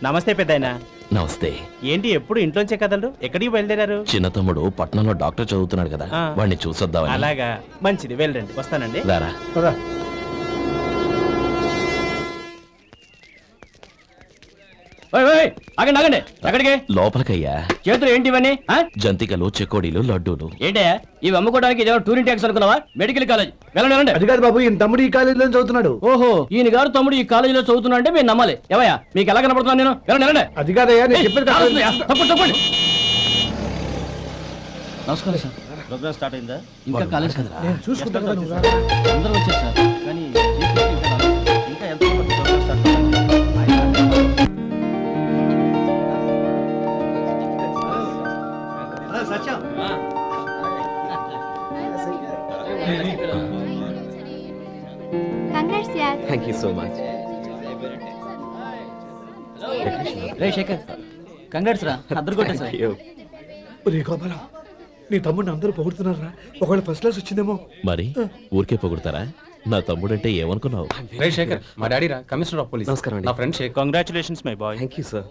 నమస్తే పెద్దాయనా. నమస్తే. ఏంటి ఎప్పుడు ఇంట్లోంచే కదలరు? ఎక్కడికి బయలుదేరారు? చిన్న తమ్ముడు పట్నంలో డాక్టర్ చదువుతున్నాడు కదా, వాడిని చూసొద్దామని. అలాగా, మంచిది, వెళ్ళండి. వస్తానండి. రారా. ఆగండి ఆగండి, ఎక్కడికి? లోపలికయ్యా. చేతులు ఏంటి ఇవన్నీ? జంతికలు, చెకోడీలు, లడ్డూలు. ఏంటయ్యా ఇవి అమ్ముకోవడానికి ఇదేమో టూరింగ్ ట్యాక్స్ అనుకున్నావా? మెడికల్ కాలేజ్, వెళ్ళండి వెళ్ళండి. అది కాదు బాబు, ఈయన తమ్ముడు ఈ కాలేజీలో చదువుతున్నాడు. ఓహో, ఈయన గారు తమ్ముడు ఈ కాలేజీలో చదువుతున్నా అంటే మీరు నమ్మాలి. ఏవయ్యా మీకు ఎలా కనపడుతున్నాను నేను? వెళ్ళండి వెళ్ళండి. అది కాదయ్యా, నేను చెప్పేది కాదు. తప్పండి. నమస్కారం సార్. ప్రోగ్రామ్ స్టార్ట్ అయిందా? ఇంకా కాలేజ్ కదా, నేను చూసుకుంటాను. అందరూ వచ్చారు సార్. కానీ ఇంకా ఎంత ప్రోగ్రామ్ స్టార్ట్ కంగ్రాట్స్ యార్. Thank you so much. రే శేఖర్, కంగ్రాట్స్ రా, అద్దరు కొట్టా సార్. రే గోపాల, నీ తమ్ముడిని అందరూ పొగుడుతున్నారా? ఒకవేళ ఫస్ట్ క్లాస్ వచ్చిందేమో. మరి ఊరికే పొగుడతారా? నా తమ్ముడంటే ఏమనుకున్నావు? రే శేఖర్, మా డాడీ రా, కమిషనర్ ఆఫ్ పోలీస్. నమస్కారం అండి. నా friend Shekhar. Congratulations my boy. Thank you sir.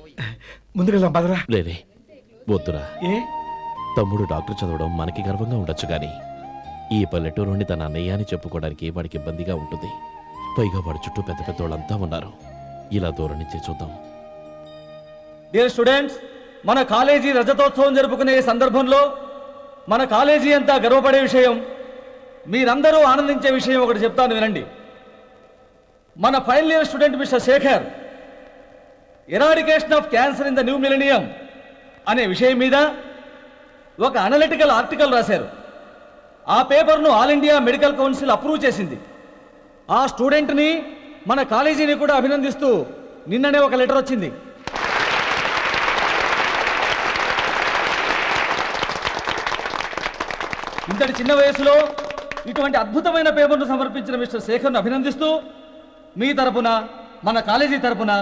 ముందుకెళ్దాం పదరా. లేదే, వద్దురా. ఏ తమ్ముడు డాక్టర్ చదవడం మనకి గర్వంగా ఉండొచ్చు కానీ ఈ పల్లెటూరుని తన అన్నయ్య అని చెప్పుకోవడానికి వాడికి ఇబ్బందిగా ఉంటుంది. పైగా వాడి చుట్టూ పెద్ద పెద్ద వాళ్ళంతా ఉన్నారు. ఇలా దూరం నుంచే చూద్దాం. డియర్ స్టూడెంట్స్, మన కాలేజీ రజతోత్సవం జరుపుకునే ఈ సందర్భంలో మన కాలేజీ అంతా గర్వపడే విషయం, మీరందరూ ఆనందించే విషయం ఒకటి చెప్తాను వినండి. మన final year student mister Shekhar eradication of cancer in the new millennium అనే విషయం మీద ఒక అనలిటికల్ ఆర్టికల్ రాశారు. ఆ పేపర్ను All India Medical Council approve చేసింది. ఆ స్టూడెంట్ని, మన కాలేజీని కూడా అభినందిస్తూ నిన్ననే ఒక లెటర్ వచ్చింది. ఇంతటి చిన్న వయసులో ఇటువంటి అద్భుతమైన పేపర్ను సమర్పించిన మిస్టర్ శేఖర్ను అభినందిస్తూ మీ తరపున, మన కాలేజీ తరపున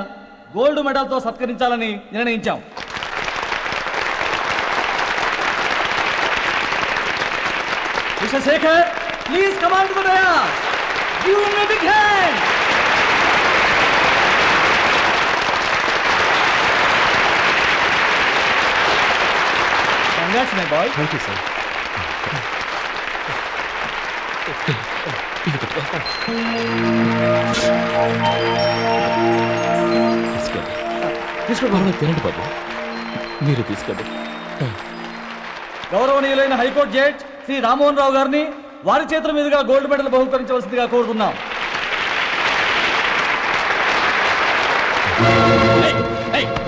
గోల్డ్ మెడల్తో సత్కరించాలని నిర్ణయించాం. Mister Shekhar, please come on to the dais. Give him a big hand. Congrats my boy. Thank you sir. తీసుకోండి, తినండి బాబు. మీరు తీసుకోండి. గౌరవనీయులైన హైకోర్టు జడ్జ్ శ్రీ రామ్మోహన్ రావు గారిని వారి చేతుల మీదుగా గోల్డ్ మెడల్ బహుకరించవలసిందిగా కోరుతున్నాం.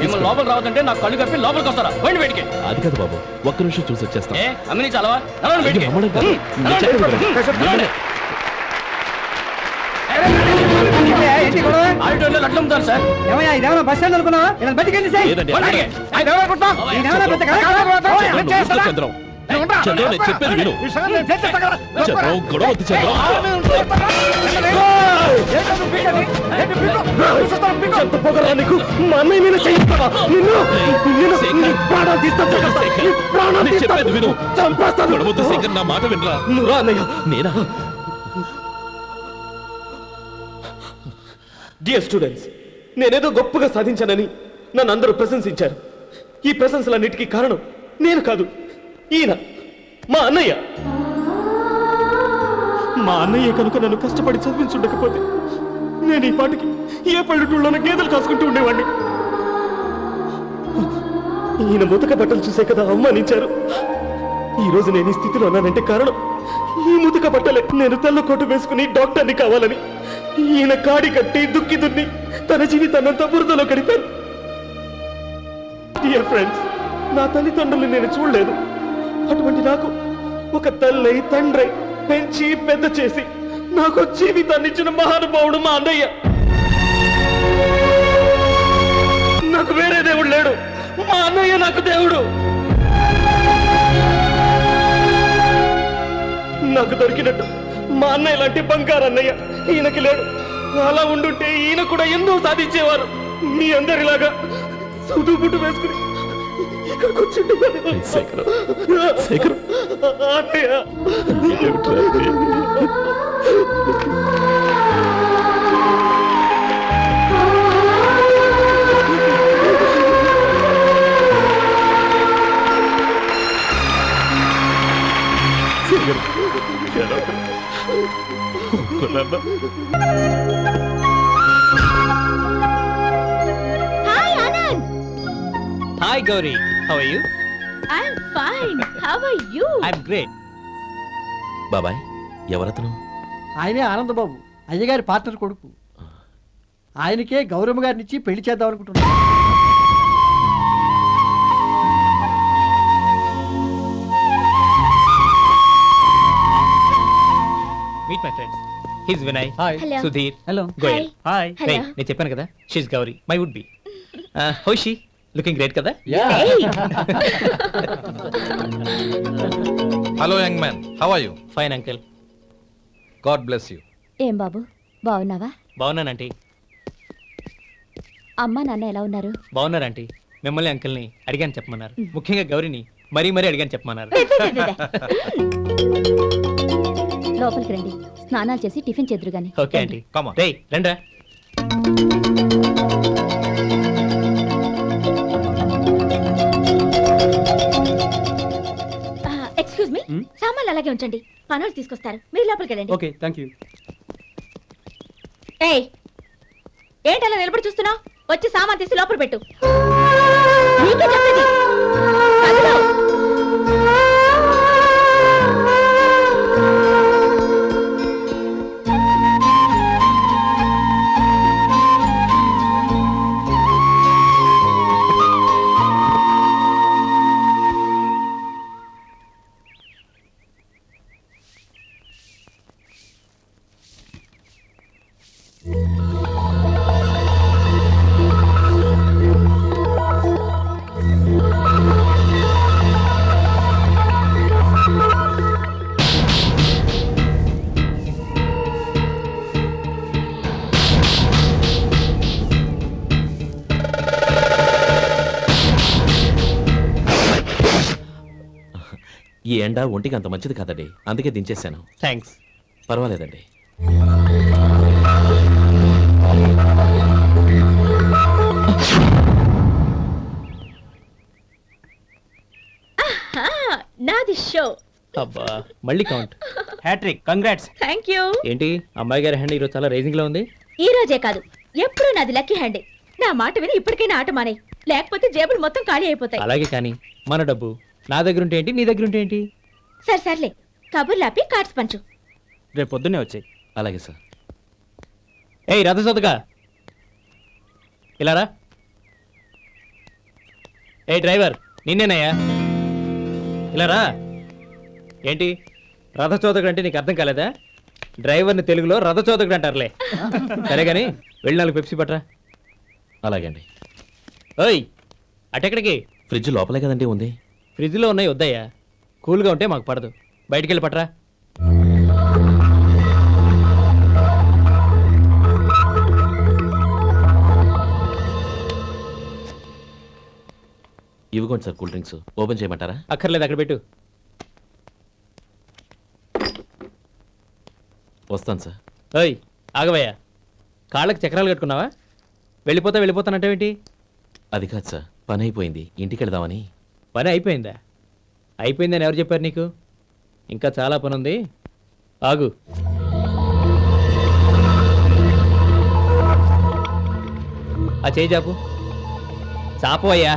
మిమ్మల్ని లోపల రావద్దంటే నాకు కళ్ళు కప్పి లోపలికి వస్తారా? పోయింది బయటికి. అది కాదు బాబు, ఒక్క నిమిషం చూసి వచ్చేస్తాం. అమ్మిని చాలవా? బయటికి. ఆడిటోరియంలో లడ్లు అమ్ముతారు సార్. ఏమయ్యా, ఇదేమన్నా బస్ స్టాండ్ అనుకున్నావా? ఇలా బయటికి వెళ్ళి లేదండి, చంద్రం, చంద్రం, నేను చెప్పేది విను. చంద్రం, గొడవ వద్దు చంద్రం. చెప్పేది విను. గొడవ వద్దు శేఖర్, నా మాట వినరా. నేనా? డియర్ స్టూడెంట్స్, నేనేదో గొప్పగా సాధించానని నన్ను అందరూ ప్రశంసించారు. ఈ ప్రశంసలన్నిటికీ కారణం నేను కాదు, ఈయన మా అన్నయ్య. మా అన్నయ్య కనుక నన్ను కష్టపడి చదివించుండకపోతే నేను ఈ పాటికి ఏ పల్లెటూళ్ళలో గేదెలు కాసుకుంటూ ఉండేవాడిని. ఈయన ముతక బట్టలు చూసే కదా అవమానించారు. ఈ రోజు నేను ఈ స్థితిలో ఉన్నానంటే కారణం ఈ ముతక బట్టలే. నేను తెల్ల కోటు వేసుకుని డాక్టర్ని కావాలని ఈయన కాడి కట్టి దుక్కి దున్ని తన జీవితాన్నంతా బురదలో గడిపారు. డియర్ ఫ్రెండ్స్, నా తల్లిదండ్రులు నేను చూడలేదు. అటువంటి నాకు ఒక తల్లి తండ్రి పెంచి పెద్ద చేసి నాకు జీవితాన్ని ఇచ్చిన మహానుభావుడు మా అన్నయ్య. నాకు వేరే దేవుడు లేడు, మా అన్నయ్య నాకు దేవుడు. నాకు దొరికినట్టు మా అన్నయ్య లాంటి బంగారు అన్నయ్య ఈయనకి లేడు. అలా ఉండుంటే ఈయన కూడా ఎన్నో సాధించేవారు. మీ అందరిలాగా సుదుబుట్టు వేసుకుని ఇక్కడికి వచ్చిండు. శేఖర్, అన్నయ్య hi Gauri, how are you? I'm fine. How are you? I'm great. బాబాయ్ ఎవరతను? ఆయనే ఆనందబాబు, అయ్యగారి పార్ట్నర్ కొడుకు. ఆయనకే గౌరమ్మ గారిని ఇచ్చి పెళ్లి చేద్దాం అనుకుంటున్నాను. Meet my friends. He's Vinay, hi. Hello. Sudhir, hello. Goyal. Hi. Hello. నేను చెప్పాను కదా, she's Gauri, my would be. How she? Looking great కదా? Hey. Hello young man, how are you? Fine uncle. God bless you. ఏం బాబు, బాగున్నావా? బాగున్నానంటీ. అమ్మా నాన్న ఎలా ఉన్నారు? బాగున్నారంటీ. మిమ్మల్ని అంకుల్ని అడిగాను చెప్పమన్నారు. ముఖ్యంగా గౌరీని మరీ అడిగాను చెప్పమన్నారు. లోపలికి రండి, స్నానాలు చేసి టిఫిన్ చేద్దురు గాని. Okay aunty. Come on. రేయ్ రండ్రా. ఎక్స్క్యూజ్ మీ, సామాన్లు అలాగే ఉంచండి, పనులు తీసుకొస్తారు, మీరు లోపలికి వెళ్ళండి. Okay, thank you. ఏయ్, ఏంటి అలా నిలబడి చూస్తున్నావు? వచ్చి సామాన్ తీసి లోపల పెట్టు. నీకే చెప్పేది. కదలు. ఈ ఎండ ఒంటికి అంత మంచిది కాదండి, అందుకే దించేశాను. థ్యాంక్స్. పర్వాలేదండి. నాది షో. అబ్బా, మళ్ళీ count. Hattrick, congrats. Thank you. ఏంటి అమ్మాయి గారి హ్యాండ్ ఈరోజు చాలా రైజింగ్ లో ఉంది. ఈ రోజే కాదు, ఎప్పుడూ నాది లక్కీ హ్యాండే. నా మాట విని ఇప్పటికైనా ఆట మానే, లేకపోతే జేబులు మొత్తం ఖాళీ అయిపోతాయి. అలాగే కానీ మన డబ్బు నా దగ్గర ఉంటే ఏంటి, నీ దగ్గర ఉంటే ఏంటి? సరే సర్లే, కబుర్లు ఆపి కార్డ్స్ పంచు. రేపు పొద్దున్నే వచ్చాయి. అలాగే సార్. ఏయ్ రథసోదగా, ఇలా రా. ఏ డ్రైవర్, నిన్నేనయ్యా, ఇలా రా. ఏంటి రథచోదకుడు అంటే నీకు అర్థం కాలేదా? డ్రైవర్ని తెలుగులో రథచోదకుడు అంటారులే. సరే కానీ వెళ్ళి 4 పెప్సీ పట్రా. అలాగే అండి. ఓయ్ అటెక్కడికి? ఫ్రిడ్జ్ లోపలే కదండి ఉంది. ఫ్రిడ్జ్లో ఉన్నాయి వద్దయ్యా, కూల్గా ఉంటే మాకు పడదు. బయటికి వెళ్ళి పట్రా. ఇవ్వకోండి సార్ కూల్ డ్రింక్స్. ఓపెన్ చేయమంటారా? అక్కర్లేదు, అక్కడ పెట్టు. వస్తాను సార్. ఓయ్ ఆగవయ్యా, కాళ్ళకి చక్రాలు కట్టుకున్నావా? వెళ్ళిపోతానంటావేంటి? అది కాదు సార్, పని అయిపోయింది, ఇంటికి వెళదామని. పని అయిపోయిందా? అయిపోయిందని ఎవరు చెప్పారు నీకు? ఇంకా చాలా పని ఉంది, ఆగు. ఆ చేయి చాపు. చాపు అయ్యా.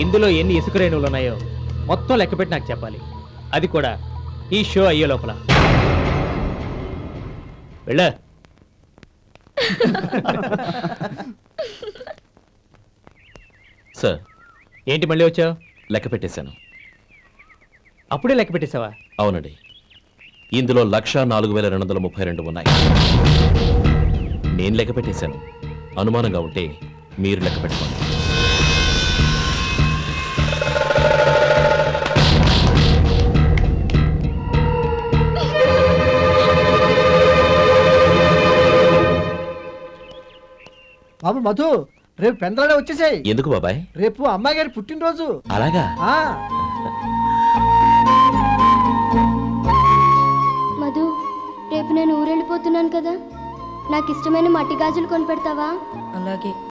ఇందులో ఎన్ని ఇసుక రేణువులు ఉన్నాయో మొత్తం లెక్కపెట్టి నాకు చెప్పాలి, అది కూడా ఈ షో అయ్యే లోపల. వెళ్ళ. సార్ ఏంటి మళ్ళీ వచ్చావు? లెక్క పెట్టేశాను. అప్పుడే లెక్క పెట్టేశావా? అవునండి, ఇందులో 1,04,232 ఉన్నాయి. నేను లెక్క పెట్టేశాను. అనుమానంగా ఉంటే మీరు లెక్క పెట్టుకోండి. బాబు మధు, రేపు పెందలాడే వచ్చేసాయి. ఎందుకు బాబాయ్? రేపు అమ్మాయి గారి పుట్టినరోజు. అలాగా? మధు, రేపు నేను ఊరెళ్ళిపోతున్నాను కదా, నాకు ఇష్టమైన మట్టి గాజులు కొనిపెడతావా? అలాగే.